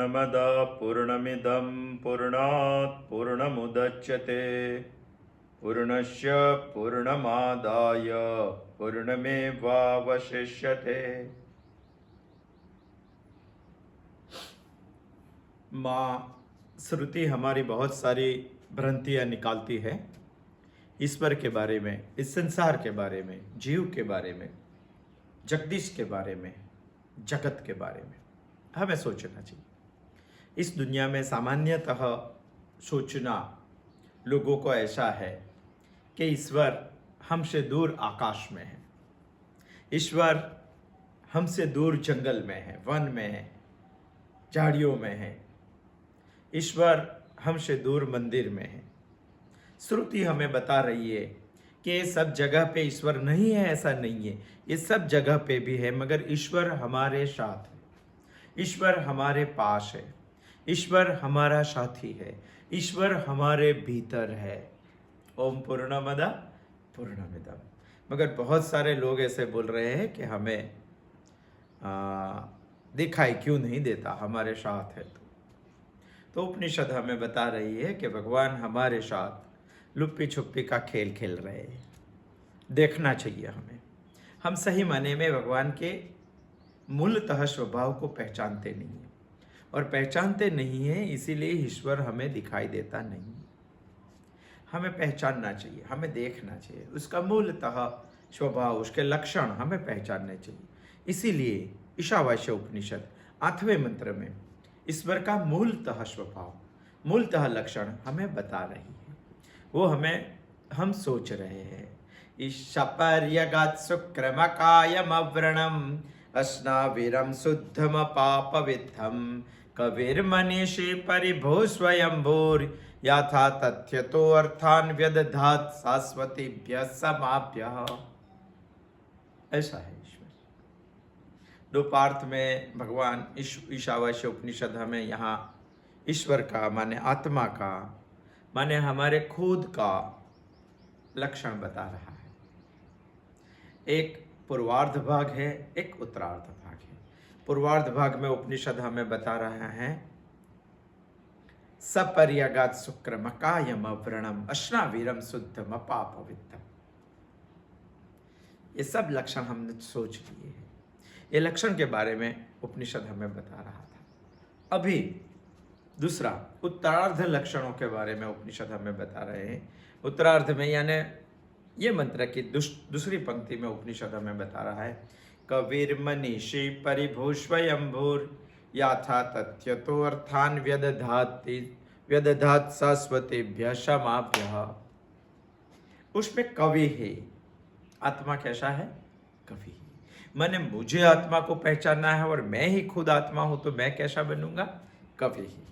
पूर्णमदः पूर्णमिदं पूर्णात् पूर्णमुदच्यते पूर्णस्य पूर्णमादाय पूर्णमेवावशिष्यते। माँ श्रुति हमारी बहुत सारी भ्रांतियाँ निकालती है ईश्वर के बारे में, इस संसार के बारे में, जीव के बारे में, जगदीश के बारे में, जगत के बारे में। हमें सोचना चाहिए। इस दुनिया में सामान्यतः सोचना लोगों को ऐसा है कि ईश्वर हमसे दूर आकाश में है, ईश्वर हमसे दूर जंगल में है, वन में है, झाड़ियों में है, ईश्वर हमसे दूर मंदिर में है। श्रुति हमें बता रही है कि ये सब जगह पे ईश्वर नहीं है, ऐसा नहीं है, ये सब जगह पे भी है, मगर ईश्वर हमारे साथ है, ईश्वर हमारे पास है, ईश्वर हमारा साथी है, ईश्वर हमारे भीतर है। ओम पूर्णमदः पूर्णमिदम्। मगर बहुत सारे लोग ऐसे बोल रहे हैं कि हमें दिखाई क्यों नहीं देता, हमारे साथ है। तो उपनिषद हमें बता रही है कि भगवान हमारे साथ लुप्पी छुप्पी का खेल खेल रहे हैं। देखना चाहिए हमें। हम सही माने में भगवान के मूलतः स्वभाव को पहचानते नहीं हैं, और पहचानते नहीं हैं इसीलिए ईश्वर हमें दिखाई देता नहीं। हमें पहचानना चाहिए, हमें देखना चाहिए, उसका मूलतः स्वभाव, उसके लक्षण हमें पहचानने चाहिए। इसीलिए ईशावास्य उपनिषद 8वें मंत्र में ईश्वर का मूलतः स्वभाव, मूलतः लक्षण हमें बता रही है। वो हम सोच रहे हैं। ईशापर्यगात् शुक्रमकायमव्रणम् अस्नाविरं शुद्धम पापविद्धं कविर्मनीषी परिभो स्वयंभूर् यथा तथ्यतो अर्थान् व्यदधात् शाश्वतीभ्यः समाभ्यः। ऐसा है। दो पार्थ में भगवान ईशावास्य उपनिषद हमें यहाँ ईश्वर का माने आत्मा का माने हमारे खुद का लक्षण बता रहा है। एक पूर्वार्ध भाग है, एक उत्तरार्ध भाग है। पूर्वार्ध भाग में उपनिषद हमें बता रहा है सपर्यगात् शुक्रमकायम अव्रणम अश्नावीरम शुद्धम अपापविद्धम। ये सब लक्षण हमने सोच लिए हैं। ये लक्षण के बारे में उपनिषद हमें बता रहा था। अभी दूसरा उत्तरार्ध लक्षणों के बारे में उपनिषद हमें बता रहे हैं। उत्तरार्ध में यानी ये मंत्र की दूसरी पंक्ति में उपनिषद हमें बता रहा है कविर्मनीषी परिभो स्वयंभूर् यथा तथ्यतो अर्थान् व्यदधात् शाश्वतीभ्यः समाभ्यः। उसमें कवि है। आत्मा कैसा है? कवि। मैंने मुझे आत्मा को पहचानना है और मैं ही खुद आत्मा हूं, तो मैं कैसा बनूंगा? कवि ही।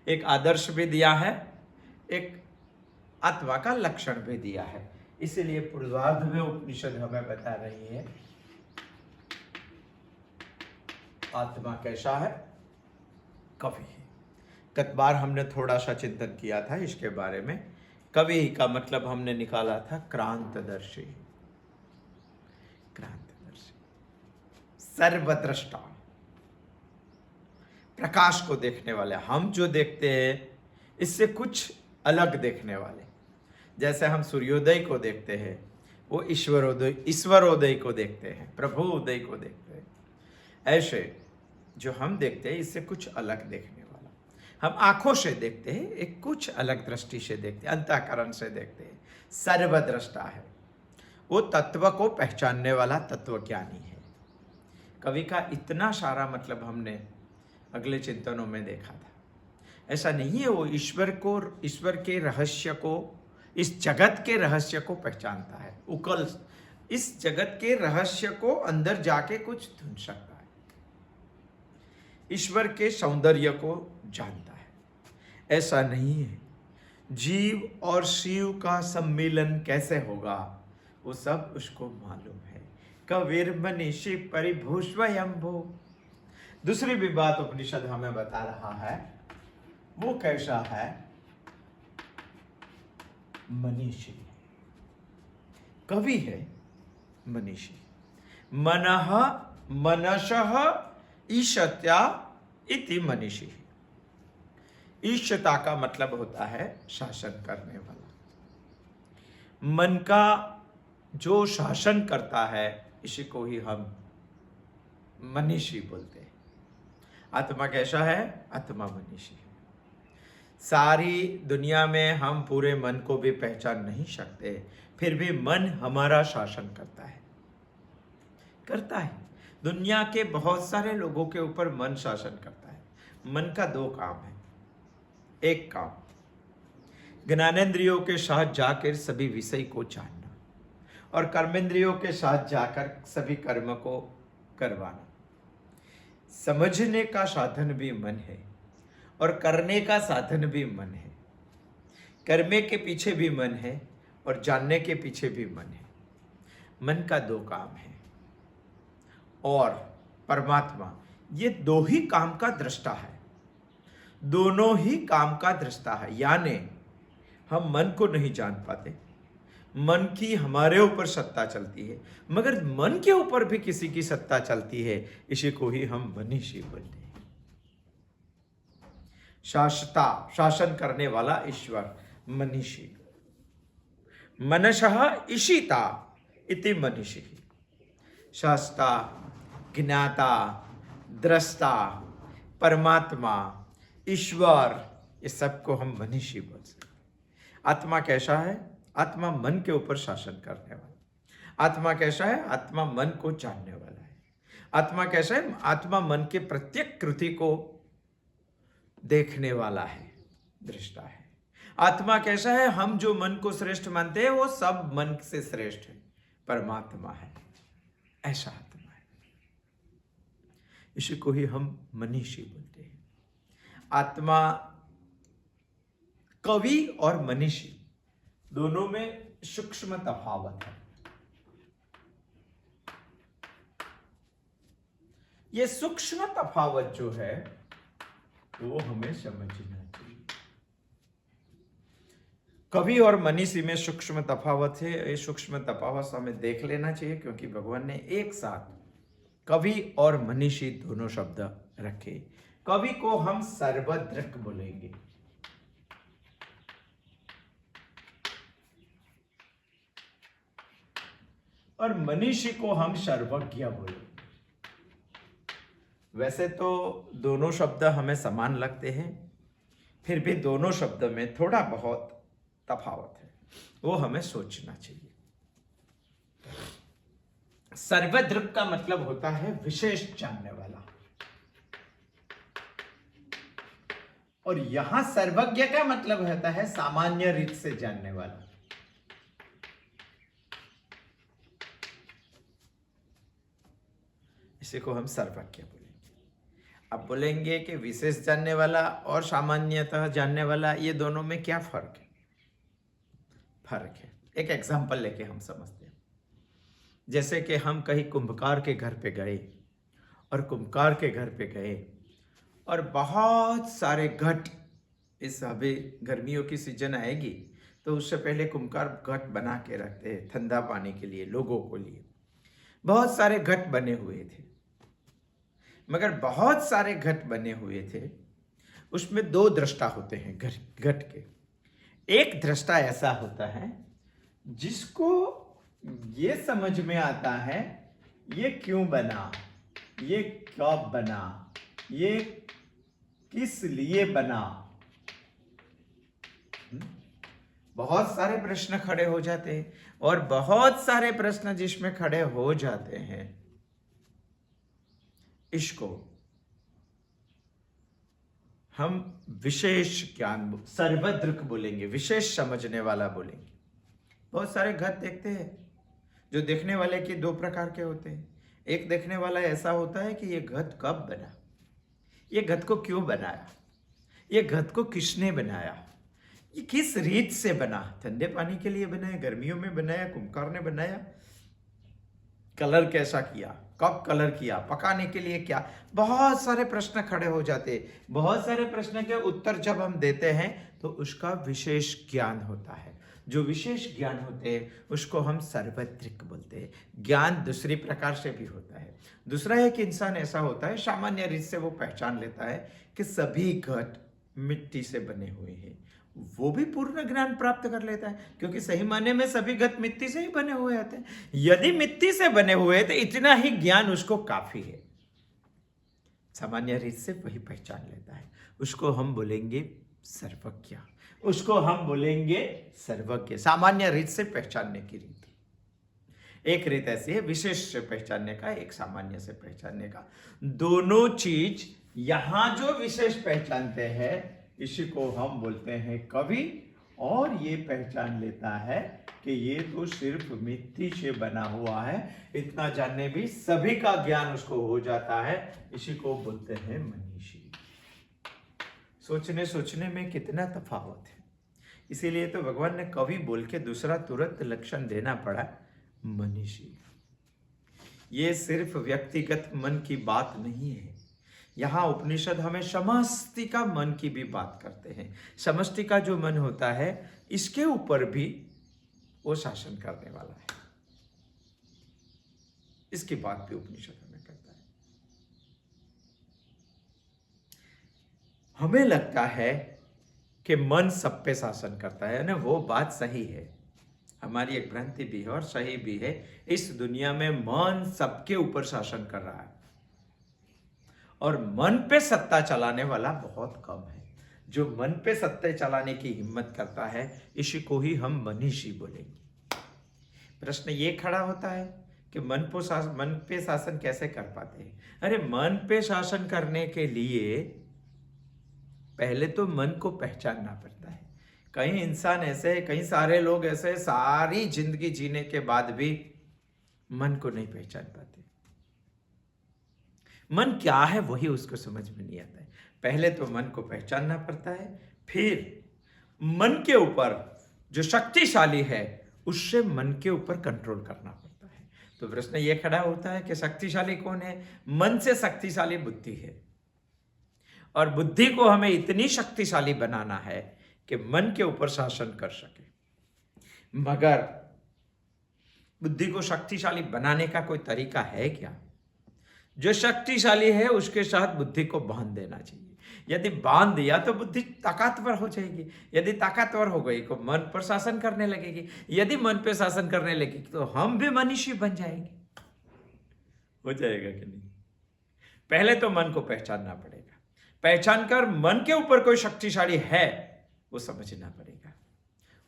एक आदर्श भी दिया है, एक आत्मा का लक्षण भी दिया है। इसीलिए पूर्वार्ध में उपनिषद हमें बता रही है आत्मा कैसा है? कवि ही। गत बार हमने थोड़ा सा चिंतन किया था इसके बारे में। कवि का मतलब हमने निकाला था क्रांतदर्शी, क्रांतदर्शी, सर्वद्रष्टा, प्रकाश को देखने वाले। हम जो देखते हैं इससे कुछ अलग देखने वाले। जैसे हम सूर्योदय को देखते हैं, वो ईश्वरोदय को देखते हैं, प्रभु उदय को देखते हैं। ऐसे जो हम देखते हैं इससे कुछ अलग देखने वाला। हम आंखों से देखते हैं, एक कुछ अलग दृष्टि से देखते हैं, अंतःकरण से देखते हैं। सर्वद्रष्टा है, वो तत्व को पहचानने वाला तत्वज्ञानी है। कवि का इतना सारा मतलब हमने अगले चिंतनों में देखा था। ऐसा नहीं है वो ईश्वर के रहस्य को, इस जगत के रहस्य को पहचानता है, उकल इस जगत के रहस्य को अंदर जाके कुछ ढूंढ सकता है, ईश्वर के सौंदर्य को जानता है। ऐसा नहीं है। जीव और शिव का सम्मिलन कैसे होगा वो सब उसको मालूम है। कविर्मनीषी परिभो स्वयंभू। दूसरी भी बात उपनिषद हमें बता रहा है, वो कैसा है? मनीषी। कवि है, मनीषी। मनः मनसः ईशत्या इति मनीषी। ईशता का मतलब होता है शासन करने वाला। मन का जो शासन करता है इसी को ही हम मनीषी बोलते हैं। आत्मा कैसा है? आत्मा मनीषी है। सारी दुनिया में हम पूरे मन को भी पहचान नहीं सकते, फिर भी मन हमारा शासन करता है। दुनिया के बहुत सारे लोगों के ऊपर मन शासन करता है। मन का दो काम है। एक काम ज्ञानेंद्रियों के साथ जाकर सभी विषय को जानना, और कर्मेंद्रियों के साथ जाकर सभी कर्म को करवाना। समझने का साधन भी मन है और करने का साधन भी मन है। करने के पीछे भी मन है और जानने के पीछे भी मन है। मन का दो काम है। और परमात्मा ये दो ही काम का दृष्टा है, दोनों ही काम का दृष्टा है। यानी हम मन को नहीं जान पाते, मन की हमारे ऊपर सत्ता चलती है, मगर मन के ऊपर भी किसी की सत्ता चलती है। इसी को ही हम मनीषी बोलते हैं। शासता, शासन करने वाला ईश्वर, मनीषी। मनसः ईशिता इति मनीषी। शास्ता, ज्ञाता, दृष्टा, परमात्मा, ईश्वर, ये सबको हम मनीषी बोल सकते हैं। आत्मा कैसा है? आत्मा मन के ऊपर शासन करने वाला। आत्मा कैसा है? आत्मा मन को जानने वाला है। आत्मा कैसा है? आत्मा मन के प्रत्येक कृति को देखने वाला है, दृष्टा है। आत्मा कैसा है? हम जो मन को श्रेष्ठ मानते हैं वो सब मन से श्रेष्ठ है, परमात्मा है। ऐसा आत्मा है। इसी को ही हम मनीषी बोलते हैं। आत्मा, कवि और मनीषी दोनों में सूक्ष्म तफावत है। ये सूक्ष्म तफावत जो है वो हमें समझना चाहिए। कवि और मनीषी में सूक्ष्म तफावत है। ये सूक्ष्म तफावत हमें देख लेना चाहिए, क्योंकि भगवान ने एक साथ कवि और मनीषी दोनों शब्द रखे। कवि को हम सर्वदृक् बोलेंगे, और मनीषी को हम सर्वज्ञ बोलेंगे। वैसे तो दोनों शब्द हमें समान लगते हैं, फिर भी दोनों शब्द में थोड़ा बहुत तफावत है, वो हमें सोचना चाहिए। सर्वदृक् का मतलब होता है विशेष जानने वाला, और यहां सर्वज्ञ का मतलब होता है सामान्य रीत से जानने वाला। इसी को हम सर्वज्ञ बोलेंगे। अब बोलेंगे कि विशेष जानने वाला और सामान्यतः जानने वाला, ये दोनों में क्या फर्क है? फर्क है, एक एग्जांपल लेके हम समझते हैं। जैसे कि हम कहीं कुंभकार के घर पे गए, और कुंभकार के घर पे गए और बहुत सारे घट, इस अभी गर्मियों की सीजन आएगी तो उससे पहले कुंभकार घट बना के रखते हैं ठंडा पानी के लिए, लोगों को लिए। बहुत सारे घट बने हुए थे, मगर बहुत सारे घट बने हुए थे, उसमें दो दृष्टा होते हैं घट के। एक दृष्टा ऐसा होता है जिसको ये समझ में आता है ये क्यों बना, ये कब बना, ये किस लिए बना। बहुत सारे प्रश्न खड़े हो जाते हैं, और बहुत सारे प्रश्न जिसमें खड़े हो जाते हैं, इसको हम विशेष ज्ञान, सर्वदृक् बोलेंगे, विशेष समझने वाला बोलेंगे। बहुत सारे घट देखते हैं, जो देखने वाले के दो प्रकार के होते हैं। एक देखने वाला ऐसा होता है कि ये घट कब बना, ये घट को क्यों बनाया, ये घट को किसने बनाया, ये किस रीत से बना, ठंडे पानी के लिए बनाया, गर्मियों में बनाया, कुंभकार ने बनाया, कलर कैसा किया, कब कलर किया, पकाने के लिए क्या। बहुत सारे प्रश्न खड़े हो जाते हैं। बहुत सारे प्रश्न के उत्तर जब हम देते हैं तो उसका विशेष ज्ञान होता है। जो विशेष ज्ञान होते हैं उसको हम सार्वत्रिक बोलते हैं। ज्ञान दूसरी प्रकार से भी होता है। दूसरा एक इंसान ऐसा होता है, सामान्य रीत से वो पहचान लेता है कि सभी घट मिट्टी से बने हुए हैं, वो भी पूर्ण ज्ञान प्राप्त कर लेता है, क्योंकि सही मायने में सभी घट मिट्टी से ही बने हुए होते हैं। यदि मिट्टी से बने हुए हैं तो इतना ही ज्ञान उसको काफी है। सामान्य रीत से वही पहचान लेता है, उसको हम बोलेंगे सर्वज्ञ, उसको हम बोलेंगे सर्वज्ञ। सामान्य रीत से पहचानने की रीत एक रीत ऐसी है, विशेष से पहचानने का, एक सामान्य से पहचानने का। दोनों चीज यहां जो विशेष पहचानते हैं इसी को हम बोलते हैं कवि, और ये पहचान लेता है कि ये तो सिर्फ मिट्टी से बना हुआ है, इतना जानने भी सभी का ज्ञान उसको हो जाता है, इसी को बोलते हैं मनीषी। सोचने में कितना तफावत है, इसीलिए तो भगवान ने कवि बोल के दूसरा तुरंत लक्षण देना पड़ा, मनीषी। ये सिर्फ व्यक्तिगत मन की बात नहीं है, यहाँ उपनिषद हमें समष्टि का मन की भी बात करते हैं। समष्टि का जो मन होता है इसके ऊपर भी वो शासन करने वाला है, इसकी बात भी उपनिषद हमें करता है। हमें लगता है कि मन सब पे शासन करता है ना, वो बात सही है, हमारी एक भ्रांति भी है और सही भी है। इस दुनिया में मन सबके ऊपर शासन कर रहा है और मन पे सत्ता चलाने वाला बहुत कम है। जो मन पे सत्ता चलाने की हिम्मत करता है इसी को ही हम मनीषी बोलेंगे। प्रश्न ये खड़ा होता है कि मन पे शासन कैसे कर पाते हैं? अरे मन पे शासन करने के लिए पहले तो मन को पहचानना पड़ता है। कई इंसान ऐसे, कई सारे लोग ऐसे सारी जिंदगी जीने के बाद भी मन को नहीं पहचान पाते। मन क्या है वही उसको समझ में नहीं आता है। पहले तो मन को पहचानना पड़ता है, फिर मन के ऊपर जो शक्तिशाली है उससे मन के ऊपर कंट्रोल करना पड़ता है। तो प्रश्न ये खड़ा होता है कि शक्तिशाली कौन है? मन से शक्तिशाली बुद्धि है, और बुद्धि को हमें इतनी शक्तिशाली बनाना है कि मन के ऊपर शासन कर सके। मगर बुद्धि को शक्तिशाली बनाने का कोई तरीका है क्या? जो शक्तिशाली है उसके साथ बुद्धि को बांध देना चाहिए। यदि बांध दिया तो बुद्धि ताकतवर हो जाएगी, यदि ताकतवर हो गई तो मन पर शासन करने लगेगी, यदि मन पर शासन करने लगेगी तो हम भी मनीषी बन जाएंगे। हो जाएगा कि नहीं? पहले तो मन को पहचानना पड़ेगा, पहचान कर मन के ऊपर कोई शक्तिशाली है वो समझना पड़ेगा,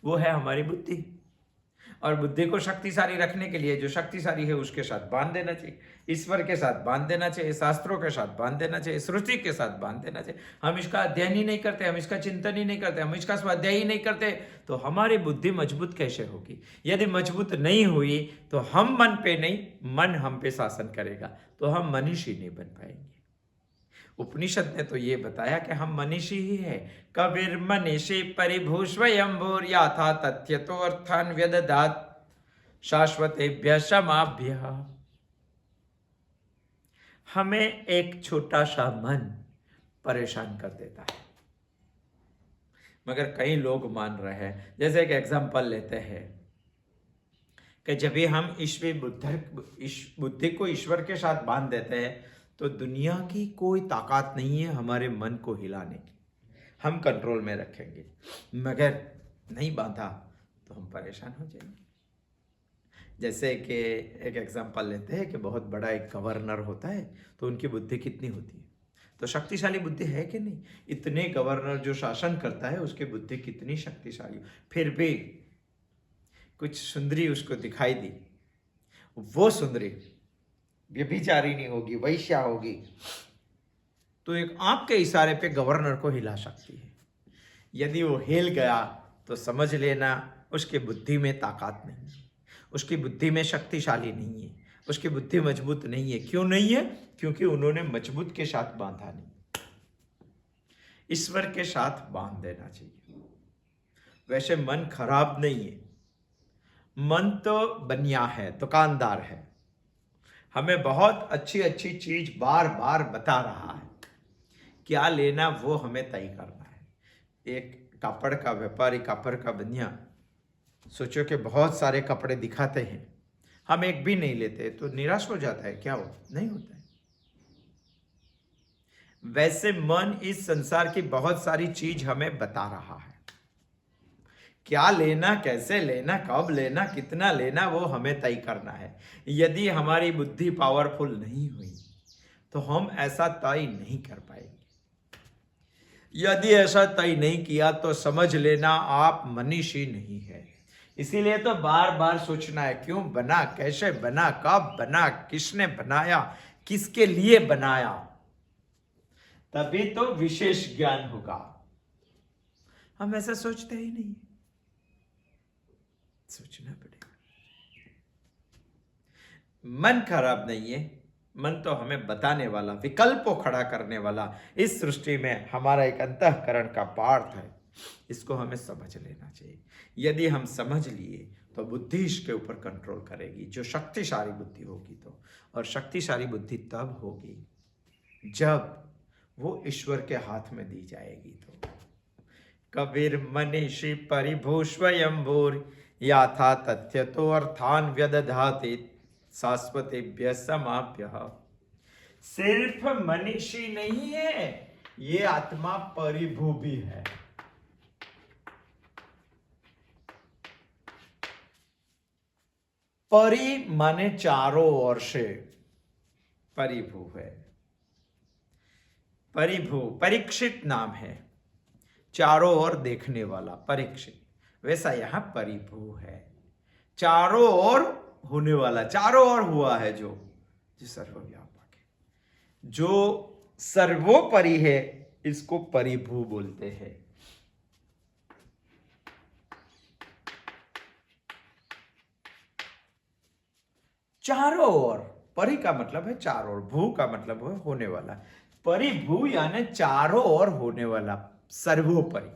वो है हमारी बुद्धि। और बुद्धि को शक्तिशाली रखने के लिए जो शक्तिशाली है उसके साथ बांध देना चाहिए, ईश्वर के साथ बांध देना चाहिए, शास्त्रों के साथ बांध देना चाहिए, श्रुति के साथ बांध देना चाहिए। हम इसका अध्ययन ही नहीं करते, हम इसका चिंतन ही नहीं करते, हम इसका स्वाध्याय ही नहीं करते, तो हमारी बुद्धि मजबूत कैसे होगी? यदि मजबूत नहीं हुई तो हम मन पे नहीं, मन हम पे शासन करेगा, तो हम मनीषी नहीं बन पाएंगे। उपनिषद ने तो ये बताया कि हम मनीषी ही है। कबीर मनीषी परिभूष्वयंभूर याथा तथ्यतो अर्थान व्यदधात शाश्वतेभ्य समाभ्य। हमें एक छोटा सा मन परेशान कर देता है, मगर कई लोग मान रहे हैं। जैसे एक एग्जांपल लेते हैं कि जब भी हम बुद्धि को ईश्वर के साथ बांध देते हैं तो दुनिया की कोई ताकत नहीं है हमारे मन को हिलाने की, हम कंट्रोल में रखेंगे। मगर नहीं बांधा तो हम परेशान हो जाएंगे। जैसे कि एक एग्जांपल लेते हैं कि बहुत बड़ा एक गवर्नर होता है तो उनकी बुद्धि कितनी होती है? तो शक्तिशाली बुद्धि है कि नहीं? इतने गवर्नर जो शासन करता है उसकी बुद्धि कितनी शक्तिशाली, फिर भी कुछ सुंदरी उसको दिखाई दी, वो सुंदरी व्यभिचारिणी होगी, वैश्या होगी, तो एक आंख के इशारे पे गवर्नर को हिला सकती है। यदि वो हिल गया तो समझ लेना उसकी बुद्धि में ताकत नहीं है, उसकी बुद्धि में शक्तिशाली नहीं है, उसकी बुद्धि मजबूत नहीं है। क्यों नहीं है? क्योंकि उन्होंने मजबूत के साथ बांधा नहीं। ईश्वर के साथ बांध देना चाहिए। वैसे मन खराब नहीं है, मन तो बनिया है, दुकानदार है, हमें बहुत अच्छी अच्छी चीज बार बार बता रहा है, क्या लेना वो हमें तय करना है। एक कापड़ का व्यापारी, कापड़ का बनिया सोचो कि बहुत सारे कपड़े दिखाते हैं, हम एक भी नहीं लेते तो निराश हो जाता है, क्या हो? नहीं होता है। वैसे मन इस संसार की बहुत सारी चीज हमें बता रहा है। क्या लेना, कैसे लेना, कब लेना, कितना लेना, वो हमें तय करना है। यदि हमारी बुद्धि पावरफुल नहीं हुई तो हम ऐसा तय नहीं कर पाएंगे। यदि ऐसा तय नहीं किया तो समझ लेना आप मनीषी नहीं है। इसीलिए तो बार बार सोचना है, क्यों बना, कैसे बना, कब बना, किसने बनाया, किसके लिए बनाया, तभी तो विशेष ज्ञान होगा। हम ऐसा सोचते ही नहीं, सोचना पड़ेगा। मन खराब नहीं है, मन तो हमें बताने वाला, विकल्प को खड़ा करने वाला, इस सृष्टि में हमारा एक अंतःकरण का पार्ट है। इसको हमें समझ लेना चाहिए। यदि हम समझ लिए तो बुद्धि इसके ऊपर कंट्रोल करेगी, जो शक्तिशाली बुद्धि होगी तो। और शक्तिशाली बुद्धि तब होगी जब वो ईश्वर के हाथ में दी जाएगी तो। कबीर मनीषी परिभू स्वयंभूर याथा तथ्य तो अर्थान व्यदधाति शाश्वतेभ्य समाप्य। सिर्फ मनीषी नहीं है, ये आत्मा परिभू भी है। परि माने चारों ओर से, परिभू है। परिभू परीक्षित नाम है, चारों ओर देखने वाला परीक्षित। वैसा यहां परिभू है, चारों ओर होने वाला, चारों ओर हुआ है जो सर्वव्यापक है, जो सर्वोपरि है, इसको परिभू बोलते हैं। चारों ओर, परि का मतलब है चारों ओर, भू का मतलब है होने वाला। परिभू यानी चारों ओर होने वाला, सर्वोपरि।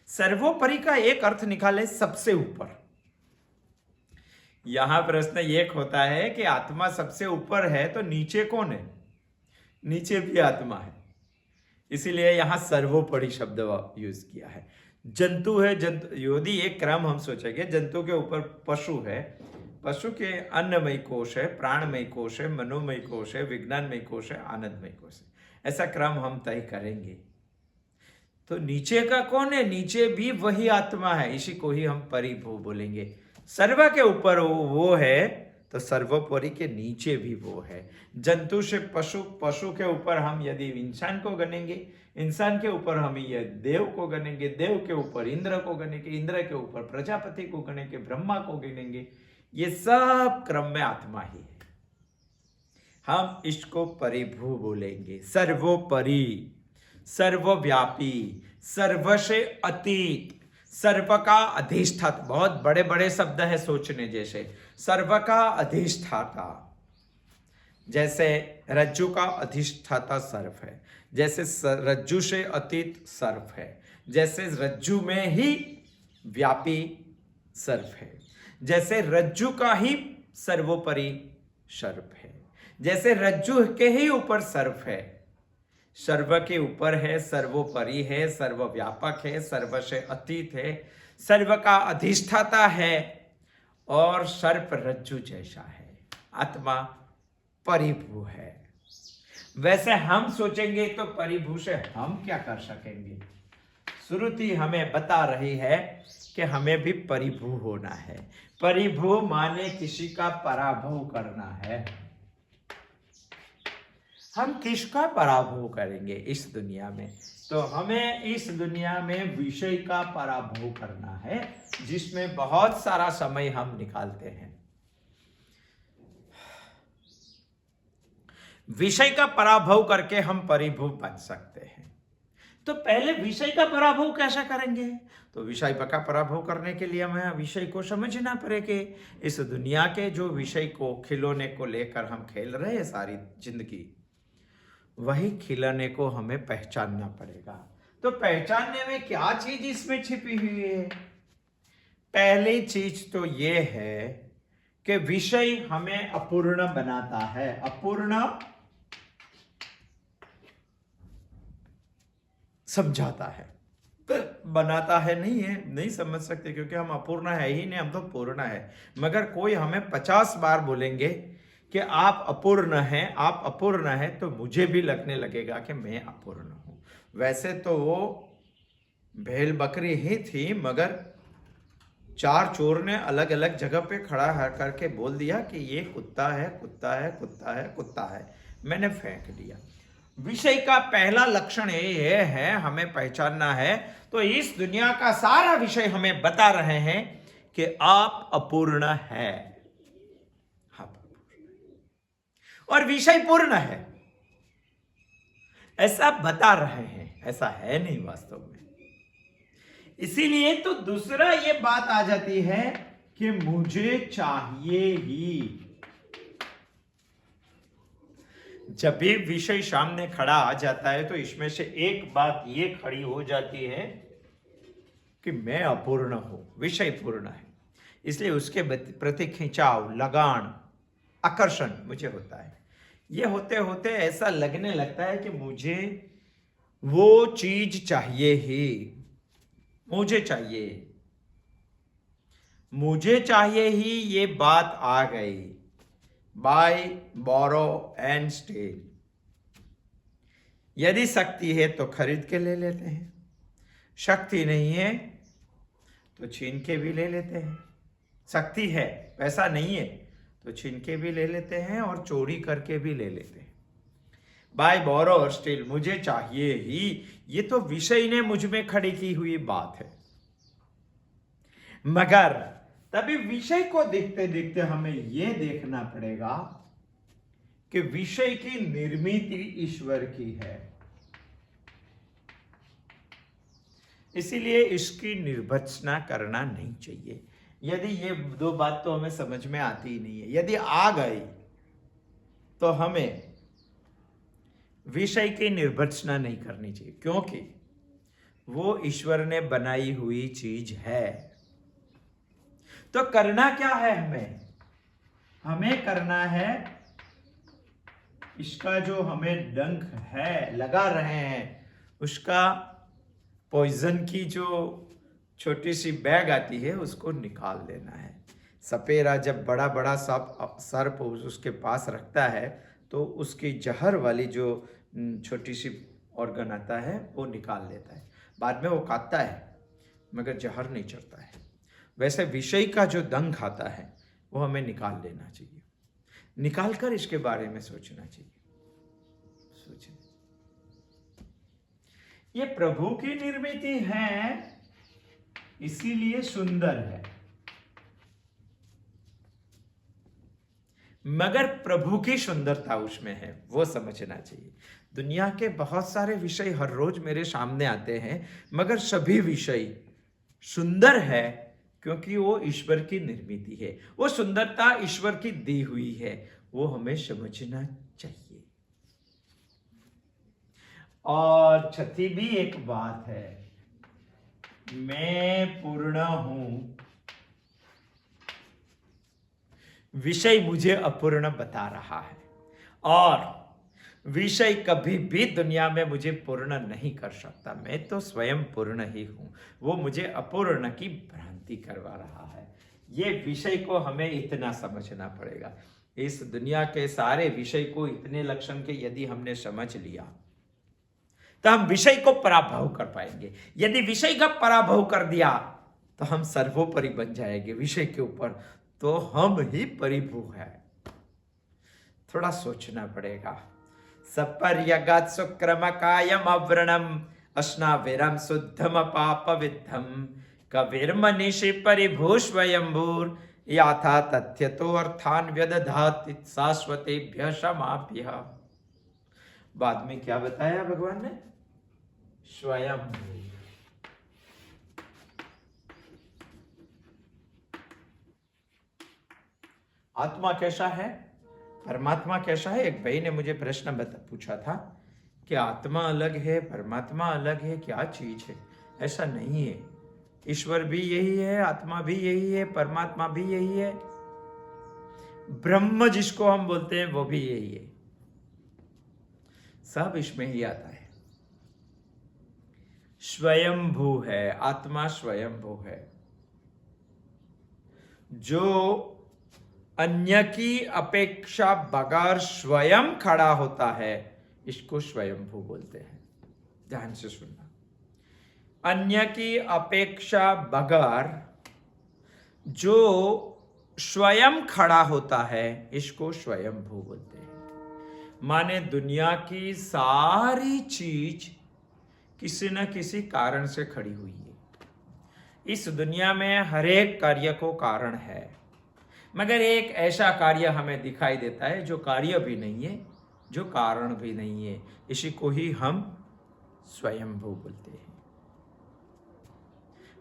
सर्वोपरि का एक अर्थ निकाले, सबसे ऊपर। यहां प्रश्न एक होता है कि आत्मा सबसे ऊपर है तो नीचे कौन है? नीचे भी आत्मा है, इसीलिए यहां सर्वोपरि शब्द यूज किया है। जंतु है, जंतु यदि एक क्रम हम सोचेंगे, जंतु के ऊपर पशु है, पशु के अन्नमय कोश है, प्राणमय कोश है, मनोमय कोश है, विज्ञानमय कोश है, आनंदमय कोश है। ऐसा क्रम हम तय करेंगे तो नीचे का कौन है? नीचे भी वही आत्मा है, इसी को ही हम परिभू बोलेंगे। सर्व के ऊपर वो है तो सर्वोपरि के नीचे भी वो है। जंतु से पशु, पशु के ऊपर हम यदि इंसान को गनेंगे, इंसान के ऊपर हम ये देव को गनेंगे, देव के ऊपर इंद्र को गनेंगे, इंद्र के ऊपर प्रजापति को गनेंगे, ब्रह्मा को गिनेंगे। ये सब क्रम में आत्मा ही है। हम इसको परिभू बोलेंगे, सर्वोपरि, सर्वव्यापी, सर्व से अतीत, सर्व का अधिष्ठाता। बहुत बड़े बड़े शब्द है सोचने जैसे। सर्व का अधिष्ठाता, जैसे रज्जु का अधिष्ठाता सर्प है, जैसे रज्जु से अतीत सर्प है, जैसे रज्जु में ही व्यापी सर्प है, जैसे रज्जु का ही सर्वोपरि सर्प है, जैसे रज्जु के ही ऊपर सर्प है, सर्व के ऊपर है, सर्वोपरि है, सर्वव्यापक है, सर्व से अतीत है, सर्व का अधिष्ठाता है और सर्प रज्जु जैसा है। आत्मा परिभू है। वैसे हम सोचेंगे तो परिभू से हम क्या कर सकेंगे? श्रुति हमें बता रही है कि हमें भी परिभू होना है। परिभू माने किसी का पराभव करना है। हम किसका पराभव करेंगे इस दुनिया में? तो हमें इस दुनिया में विषय का पराभव करना है, जिसमें बहुत सारा समय हम निकालते हैं। विषय का पराभव करके हम परिभू बन सकते हैं। तो पहले विषय का पराभव कैसे करेंगे? तो विषय का पराभव करने के लिए हमें विषय को समझना पड़ेगा। इस दुनिया के जो विषय को, खिलौने को लेकर हम खेल रहे हैं सारी जिंदगी, वही खिलौने को हमें पहचानना पड़ेगा। तो पहचानने में क्या चीज इसमें छिपी हुई है? पहली चीज तो ये है कि विषय हमें अपूर्ण बनाता है। अपूर्ण समझाता है। बनाता है, नहीं है, नहीं समझ सकते, क्योंकि हम अपूर्ण है ही नहीं, हम तो पूर्ण है। मगर कोई हमें 50 बार बोलेंगे कि आप अपूर्ण हैं, आप अपूर्ण हैं, तो मुझे भी लगने लगेगा कि मैं अपूर्ण हूं। वैसे तो वो भेड़ बकरी ही थी, मगर 4 चोर ने अलग अलग जगह पे खड़ा करके बोल दिया कि ये कुत्ता है, कुत्ता है, कुत्ता है, कुत्ता है। मैंने फेंक दिया। विषय का पहला लक्षण ये है, हमें पहचानना है। तो इस दुनिया का सारा विषय हमें बता रहे हैं कि आप अपूर्ण है, और विषय पूर्ण है, ऐसा बता रहे हैं। ऐसा है नहीं वास्तव में। इसीलिए तो दूसरा ये बात आ जाती है कि मुझे चाहिए ही। जब भी विषय सामने खड़ा आ जाता है तो इसमें से एक बात ये खड़ी हो जाती है कि मैं अपूर्ण हूं, विषय पूर्ण है, इसलिए उसके प्रति खिंचाव, लगान, आकर्षण मुझे होता है। ये होते होते ऐसा लगने लगता है कि मुझे वो चीज चाहिए ही, मुझे चाहिए, मुझे चाहिए ही। ये बात आ गई, बाय, बोरो एंड स्टील। यदि शक्ति है तो खरीद के ले लेते हैं, शक्ति नहीं है तो छीन के भी ले लेते हैं। शक्ति है, पैसा नहीं है तो छीन के भी ले लेते हैं और चोरी करके भी ले लेते हैं। बाय, बोरो और स्टील, मुझे चाहिए ही। ये तो विषय ने मुझ में खड़ी की हुई बात है। मगर तभी विषय को देखते देखते हमें यह देखना पड़ेगा कि विषय की निर्मित ईश्वर की है, इसीलिए इसकी निर्भत्सना करना नहीं चाहिए। यदि ये दो बात तो हमें समझ में आती ही नहीं है। यदि आ गई तो हमें विषय की निर्भत्सना नहीं करनी चाहिए, क्योंकि वो ईश्वर ने बनाई हुई चीज है। तो करना क्या है हमें करना है, इसका जो हमें डंक है लगा रहे हैं, उसका पॉइजन की जो छोटी सी बैग आती है उसको निकाल देना है। सपेरा जब बड़ा बड़ा सर्प उसके पास रखता है तो उसकी जहर वाली जो छोटी सी ऑर्गन आता है वो निकाल लेता है। बाद में वो काटता है मगर जहर नहीं चढ़ता है। वैसे विषय का जो दंख आता है वो हमें निकाल लेना चाहिए, निकाल कर इसके बारे में सोचना चाहिए। सोचें, ये प्रभु की निर्मित है, इसीलिए सुंदर है, मगर प्रभु की सुंदरता उसमें है, वो समझना चाहिए। दुनिया के बहुत सारे विषय हर रोज मेरे सामने आते हैं, मगर सभी विषय सुंदर है क्योंकि वो ईश्वर की निर्मित है। वो सुंदरता ईश्वर की दी हुई है, वो हमें समझना चाहिए। और छठी भी एक बात है, मैं पूर्ण हूं, विषय मुझे अपूर्ण बता रहा है, और विषय कभी भी दुनिया में मुझे पूर्ण नहीं कर सकता। मैं तो स्वयं पूर्ण ही हूं, वो मुझे अपूर्ण की भ्रांति करवा रहा है। ये विषय को हमें इतना समझना पड़ेगा। इस दुनिया के सारे विषय को इतने लक्षण के यदि हमने समझ लिया तो हम विषय को पराभव कर पाएंगे। यदि विषय का पराभव कर दिया तो हम सर्वोपरि बन जाएंगे विषय के ऊपर, तो हम ही परिभू है। थोड़ा सोचना पड़ेगा। सपर्यगात् सुक्रमकायम अव्रणम अस्नाविरम शुद्धम पाप विद्धम कविर्मनीषि परिभू स्वयंभूर याथा तथ्यतो अर्थान व्यदधाति शाश्वतेभ्य क्षमाभ्यः। बाद में क्या बताया भगवान ने? स्वयं। आत्मा कैसा है, परमात्मा कैसा है? एक भाई ने मुझे प्रश्न पूछा था कि आत्मा अलग है, परमात्मा अलग है, क्या चीज है? ऐसा नहीं है। ईश्वर भी यही है, आत्मा भी यही है, परमात्मा भी यही है, ब्रह्म जिसको हम बोलते हैं वो भी यही है। सब इसमें ही आता है। स्वयंभू है, आत्मा स्वयंभू है। जो अन्य की अपेक्षा बगैर स्वयं खड़ा होता है, इसको स्वयंभू बोलते हैं। ध्यान से सुनना, अन्य की अपेक्षा बगैर जो स्वयं खड़ा होता है, इसको स्वयंभू बोलते हैं। माने दुनिया की सारी चीज किसी न किसी कारण से खड़ी हुई है। इस दुनिया में हर एक कार्य को कारण है, मगर एक ऐसा कार्य हमें दिखाई देता है जो कार्य भी नहीं है, जो कारण भी नहीं है। इसी को ही हम स्वयंभू बोलते हैं।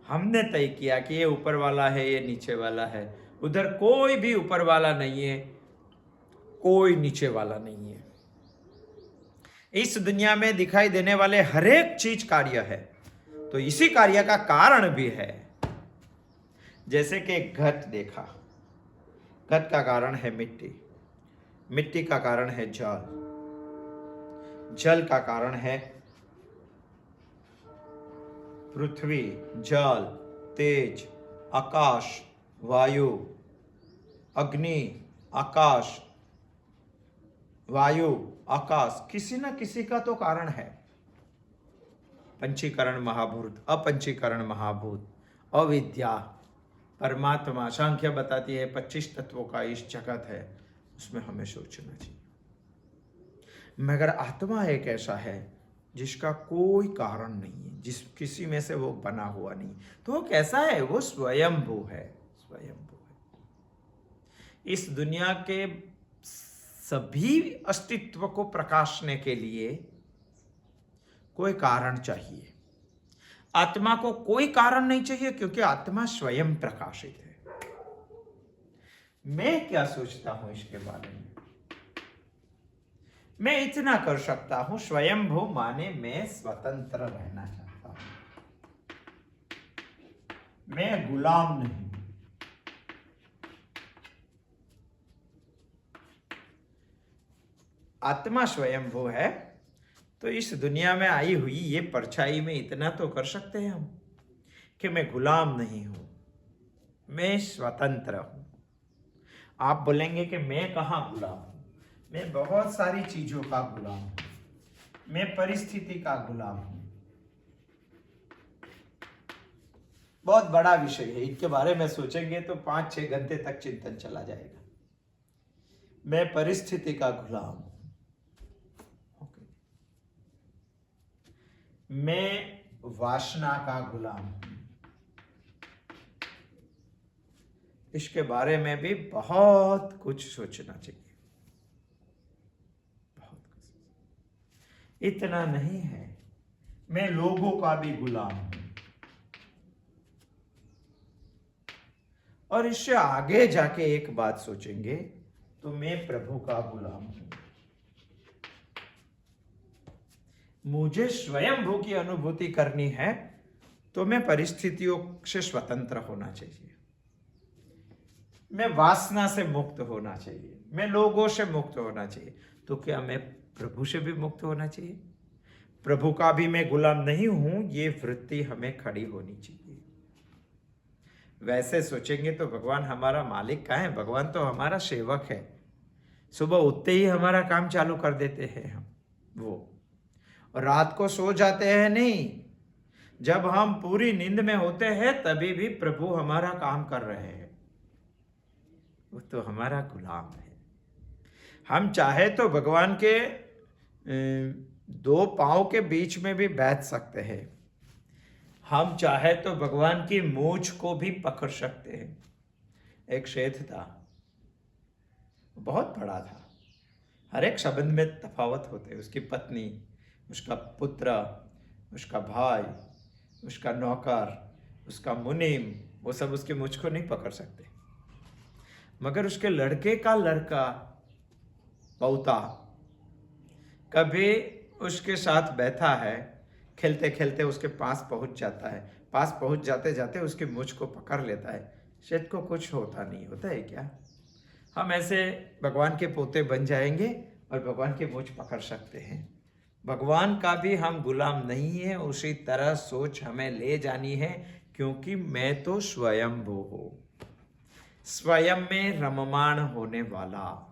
हमने तय किया कि ये ऊपर वाला है, ये नीचे वाला है। उधर कोई भी ऊपर वाला नहीं है, कोई नीचे वाला नहीं है। इस दुनिया में दिखाई देने वाले हर एक चीज कार्य है, तो इसी कार्य का कारण भी है। जैसे कि घट देखा, घट का कारण है मिट्टी, मिट्टी का कारण है जल, जल का कारण है पृथ्वी, जल, तेज, आकाश, वायु, अग्नि, आकाश, वायु, आकाश, किसी न किसी का तो कारण है। पंचीकरण महाभूत, अपंचीकरण महाभूत, अविद्या, परमात्मा। सांख्य बताती है 25 तत्वों का इस जगत है, उसमें हमें सोचना चाहिए। मगर आत्मा एक ऐसा है जिसका कोई कारण नहीं है, जिस किसी में से वो बना हुआ नहीं। तो वो कैसा है? वो स्वयंभू है, स्वयंभू है। इस दुनिया के सभी अस्तित्व को प्रकाशने के लिए कोई कारण चाहिए। आत्मा को कोई कारण नहीं चाहिए, क्योंकि आत्मा स्वयं प्रकाशित है। मैं क्या सोचता हूं इसके बारे में? मैं इतना कर सकता हूं, स्वयंभू माने मैं स्वतंत्र रहना चाहता हूं, मैं गुलाम नहीं। आत्मा स्वयंभू है, तो इस दुनिया में आई हुई ये परछाई में इतना तो कर सकते हैं हम कि मैं गुलाम नहीं हूं, मैं स्वतंत्र हूं। आप बोलेंगे कि मैं कहां गुलाम हूं? मैं बहुत सारी चीजों का गुलाम हूं, मैं परिस्थिति का गुलाम हूं। बहुत बड़ा विषय है, इनके बारे में सोचेंगे तो 5-6 घंटे तक चिंतन चला जाएगा। मैं परिस्थिति का गुलाम हूं, मैं वासना का गुलाम हूं। इसके बारे में भी बहुत कुछ सोचना चाहिए, बहुत कुछ। इतना नहीं है, मैं लोगों का भी गुलाम हूं। और इससे आगे जाके एक बात सोचेंगे तो मैं प्रभु का गुलाम हूं। मुझे स्वयंभू की अनुभूति करनी है तो मैं परिस्थितियों से स्वतंत्र होना चाहिए, मैं वासना से मुक्त होना चाहिए, मैं लोगों से मुक्त होना चाहिए। तो क्या मैं प्रभु से भी मुक्त होना चाहिए? प्रभु का भी मैं गुलाम नहीं हूं, ये वृत्ति हमें खड़ी होनी चाहिए। वैसे सोचेंगे तो भगवान हमारा मालिक कहाँ है? भगवान तो हमारा सेवक है। सुबह उठते ही हमारा काम चालू कर देते हैं हम, वो और रात को सो जाते हैं नहीं। जब हम पूरी नींद में होते हैं तभी भी प्रभु हमारा काम कर रहे हैं। वो तो हमारा गुलाम है। हम चाहे तो भगवान के 2 पांव के बीच में भी बैठ सकते हैं। हम चाहे तो भगवान की मूंछ को भी पकड़ सकते हैं। एक शेठ था, बहुत बड़ा था, हर एक संबंध में तफावत होते, उसकी पत्नी, उसका पुत्र, उसका भाई, उसका नौकर, उसका मुनीम, वो सब उसके मुझ को नहीं पकड़ सकते। मगर उसके लड़के का लड़का पौता कभी उसके साथ बैठा है, खेलते खेलते उसके पास पहुंच जाता है, पास पहुंच जाते जाते उसके मुझ को पकड़ लेता है। शेठ को कुछ होता नहीं, होता है क्या? हम ऐसे भगवान के पोते बन जाएंगे और भगवान के मुझ पकड़ सकते हैं। भगवान का भी हम गुलाम नहीं है, उसी तरह सोच हमें ले जानी है, क्योंकि मैं तो स्वयंभू हूं, स्वयं में रममाण होने वाला,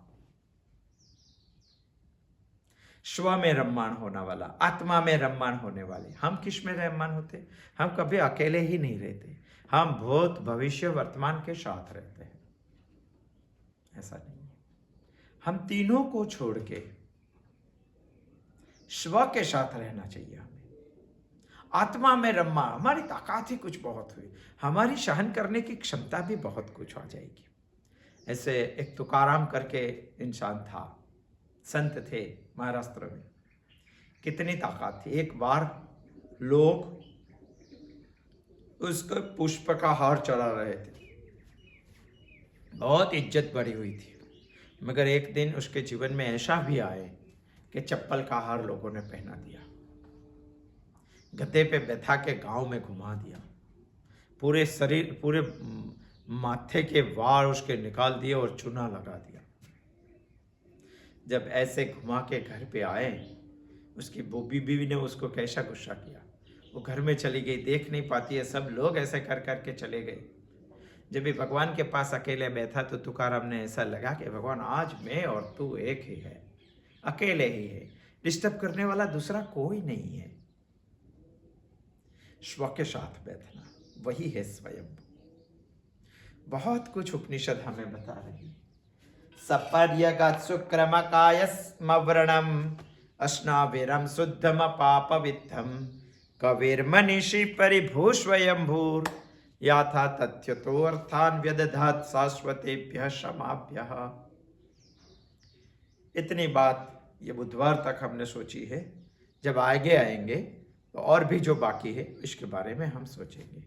स्व में रममाण होने वाला, आत्मा में रममाण होने वाले। हम किस में रममाण होते? हम कभी अकेले ही नहीं रहते, हम भूत भविष्य वर्तमान के साथ रहते हैं। ऐसा नहीं है, हम तीनों को छोड़ के स्व के साथ रहना चाहिए हमें। आत्मा में रममा, हमारी ताकत ही कुछ बहुत हुई, हमारी सहन करने की क्षमता भी बहुत कुछ हो जाएगी। ऐसे एक तुकाराम करके इंसान था, संत थे महाराष्ट्र में। कितनी ताकत थी, एक बार लोग उसको पुष्प का हार चढ़ा रहे थे, बहुत इज्जत बढ़ी हुई थी। मगर एक दिन उसके जीवन में ऐसा भी आए कि चप्पल का हार लोगों ने पहना दिया, गधे पे बैठा के गांव में घुमा दिया, पूरे शरीर, पूरे माथे के वार उसके निकाल दिए और चूना लगा दिया। जब ऐसे घुमा के घर पे आए, उसकी बीवी ने उसको कैसा गुस्सा किया। वो घर में चली गई, देख नहीं पाती है, सब लोग ऐसे कर करके चले गए। जब भी भगवान के पास अकेले बैठा तो तुकाराम ने ऐसा लगा कि भगवान आज मैं और तू एक ही है, अकेले ही है, डिस्टर्ब करने वाला दूसरा कोई नहीं है। स्व के साथ बैठना वही है स्वयं। बहुत कुछ उपनिषद हमें बता रही है। सपर्यगत शुक्रमकाय स्मव्रणम अस्नाविरम शुद्धम पापविद्धम कविर्मनीषी परिभूस्वयंभूर याथा तथ्यतो अर्थान व्यदधात शाश्वतेभ्यः क्षमाभ्यः। इतनी बात ये बुधवार तक हमने सोची है। जब आगे आएंगे तो और भी जो बाकी है इसके बारे में हम सोचेंगे।